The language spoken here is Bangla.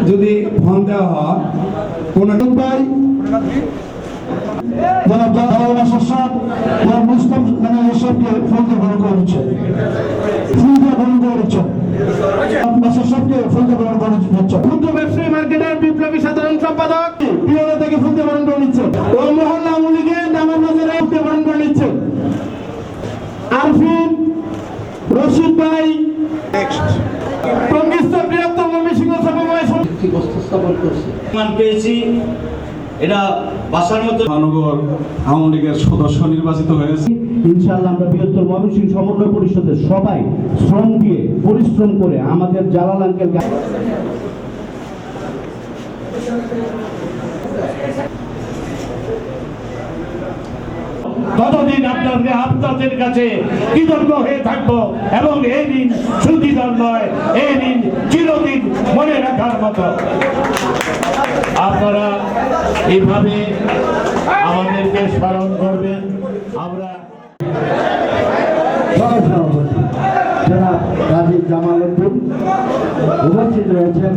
যদি ফোন দেওয়া হয় কোন ভাই বিপ্লবী সাধারণ সম্পাদক থেকে ফুলতে বরণ করে নিচ্ছে ও মহল্লা মুলিকে নামের নজরে ফুলতে বরণ করে নিচ্ছে আরফিন রশিদ ভাই পেয়েছি এটা বাসার মতো মহানগর আওয়ামী লীগের সদস্য নির্বাচিত হয়েছে। ইনশাআল্লাহ আমরা বৃহত্তর ময়মনসিংহ সমন্বয় পরিষদের সবাই শ্রম দিয়ে পরিশ্রম করে আমাদের জালাল আঙ্কেল ততদিন আপনাদের কাছে কৃতজ্ঞ হয়ে থাকবো এবং এই দিন সুদিন নয়, এই দিন চিরদিন মনে রাখার মতো। আপনারা এইভাবে আমাদেরকে স্মরণ করবেন। আমরা জনাব গাজী জামাল উদ্দিন উপস্থিত রয়েছেন।